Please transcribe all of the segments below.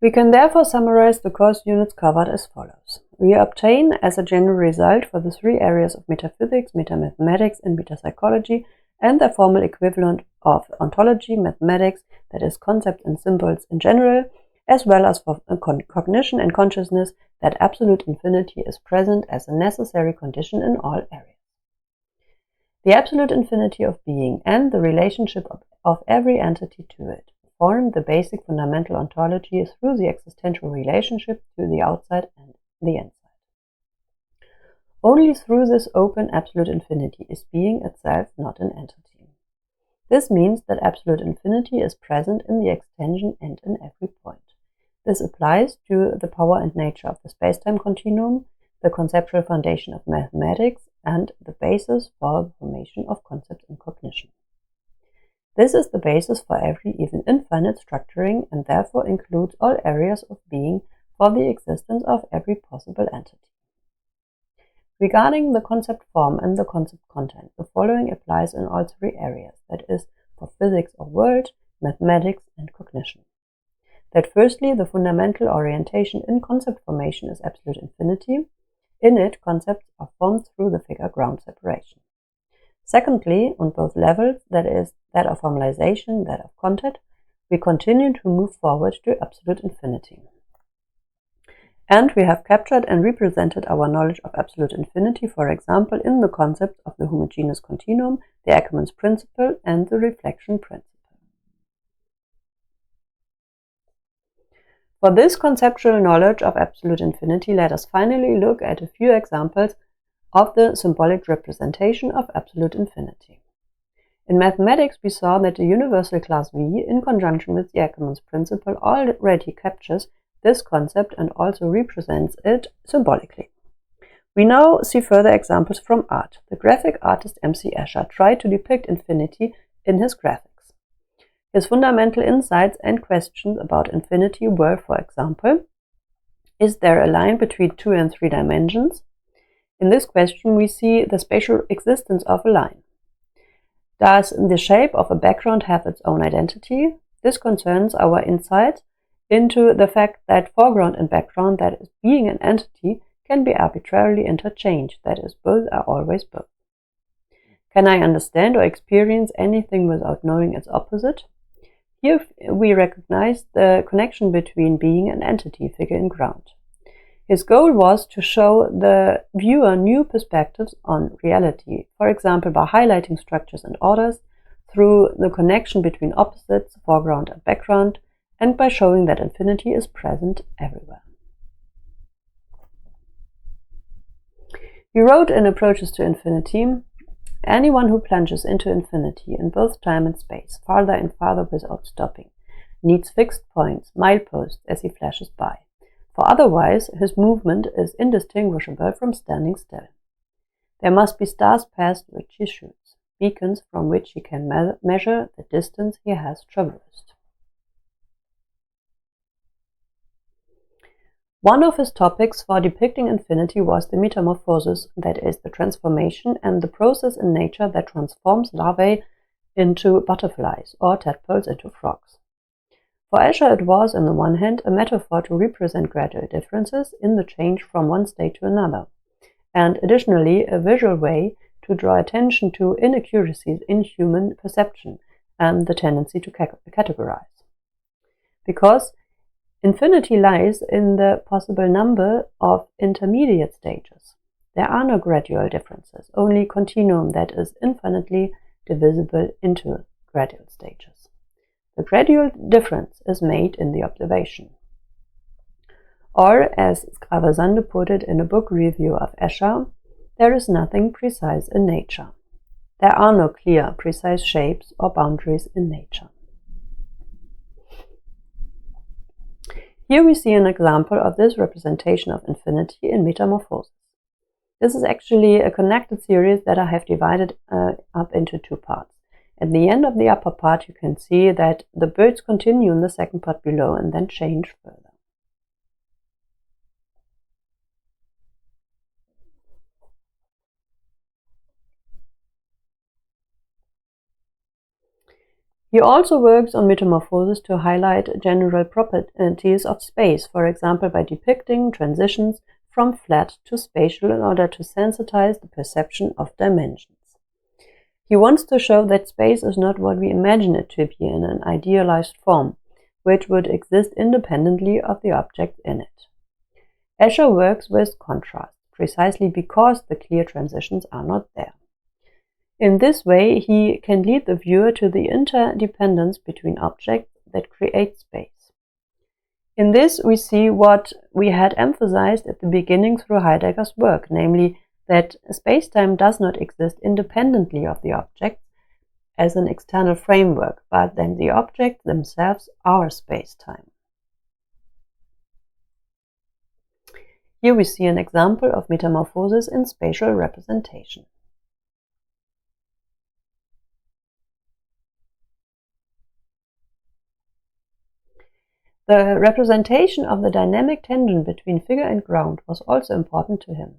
We can therefore summarize the course units covered as follows. We obtain, as a general result for the three areas of metaphysics, metamathematics, and metapsychology, and their formal equivalent of ontology, mathematics, that is, concepts and symbols in general, as well as for cognition and consciousness, that absolute infinity is present as a necessary condition in all areas. The absolute infinity of being and the relationship of every entity to it form the basic fundamental ontology through the existential relationship to the outside and the inside. Only through this open absolute infinity is being itself not an entity. This means that absolute infinity is present in the extension and in every point. This applies to the power and nature of the spacetime continuum, the conceptual foundation of mathematics, and the basis for the formation of concepts in cognition. This is the basis for every even infinite structuring and therefore includes all areas of being for the existence of every possible entity. Regarding the concept form and the concept content, the following applies in all three areas, that is, for physics or world, mathematics, and cognition. That firstly, the fundamental orientation in concept formation is absolute infinity. In it, concepts are formed through the figure-ground separation. Secondly, on both levels, that is, that of formalization, that of content, we continue to move forward to absolute infinity. And we have captured and represented our knowledge of absolute infinity, for example, in the concepts of the homogeneous continuum, the Ackermann's principle, and the reflection principle. For this conceptual knowledge of absolute infinity, let us finally look at a few examples of the symbolic representation of absolute infinity. In mathematics, we saw that the universal class V, in conjunction with the Ackermann's principle, already captures this concept and also represents it symbolically. We now see further examples from art. The graphic artist M.C. Escher tried to depict infinity in his graphics. His fundamental insights and questions about infinity were, for example, is there a line between 2 and 3 dimensions? In this question, we see the spatial existence of a line. Does the shape of a background have its own identity? This concerns our insight into the fact that foreground and background, that is, being an entity, can be arbitrarily interchanged, that is, both are always both. Can I understand or experience anything without knowing its opposite? Here we recognize the connection between being and entity, figure and ground. His goal was to show the viewer new perspectives on reality, for example by highlighting structures and orders, through the connection between opposites, foreground and background, and by showing that infinity is present everywhere. He wrote in Approaches to Infinity, anyone who plunges into infinity in both time and space, farther and farther without stopping, needs fixed points, mileposts, as he flashes by. For otherwise, his movement is indistinguishable from standing still. There must be stars past which he shoots, beacons from which he can measure the distance he has traversed. One of his topics for depicting infinity was the metamorphosis, that is, the transformation and the process in nature that transforms larvae into butterflies or tadpoles into frogs. For Escher, it was, on the one hand, a metaphor to represent gradual differences in the change from one state to another, and additionally a visual way to draw attention to inaccuracies in human perception and the tendency to categorize. Because infinity lies in the possible number of intermediate stages. There are no gradual differences, only continuum that is infinitely divisible into gradual stages. The gradual difference is made in the observation. Or, as Gravesande put it in a book review of Escher, there is nothing precise in nature. There are no clear, precise shapes or boundaries in nature. Here we see an example of this representation of infinity in Metamorphosis. This is actually a connected series that I have divided up into two parts. At the end of the upper part, you can see that the birds continue in the second part below and then change further. He also works on metamorphosis to highlight general properties of space, for example by depicting transitions from flat to spatial in order to sensitize the perception of dimensions. He wants to show that space is not what we imagine it to be in an idealized form, which would exist independently of the objects in it. Escher works with contrast, precisely because the clear transitions are not there. In this way, he can lead the viewer to the interdependence between objects that create space. In this, we see what we had emphasized at the beginning through Heidegger's work, namely that space-time does not exist independently of the objects as an external framework, but that the objects themselves are space-time. Here we see an example of metamorphosis in spatial representation. The representation of the dynamic tension between figure and ground was also important to him.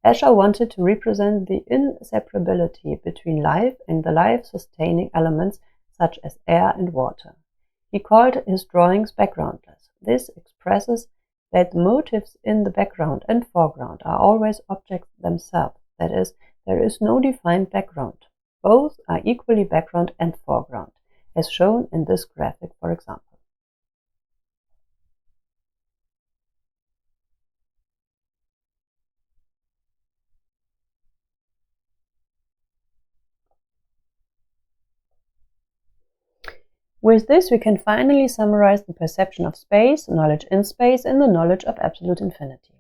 Escher wanted to represent the inseparability between life and the life-sustaining elements such as air and water. He called his drawings backgroundless. This expresses that the motifs in the background and foreground are always objects themselves, that is, there is no defined background. Both are equally background and foreground, as shown in this graphic, for example. With this, we can finally summarize the perception of space, knowledge in space, and the knowledge of absolute infinity.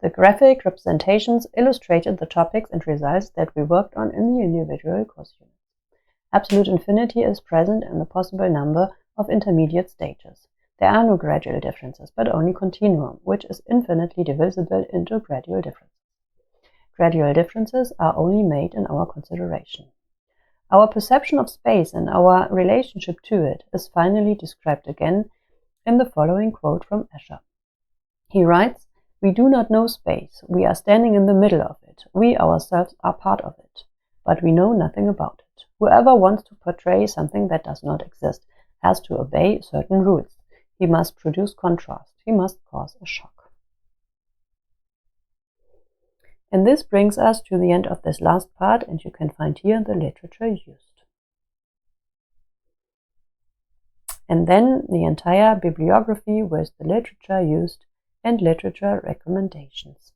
The graphic representations illustrated the topics and results that we worked on in the individual course units. Absolute infinity is present in the possible number of intermediate stages. There are no gradual differences, but only continuum, which is infinitely divisible into gradual differences. Gradual differences are only made in our consideration. Our perception of space and our relationship to it is finally described again in the following quote from Escher. He writes, "We do not know space. We are standing in the middle of it. We ourselves are part of it. But we know nothing about it. Whoever wants to portray something that does not exist has to obey certain rules. He must produce contrast. He must cause a shock." And this brings us to the end of this last part, and you can find here the literature used. And then the entire bibliography with the literature used and literature recommendations.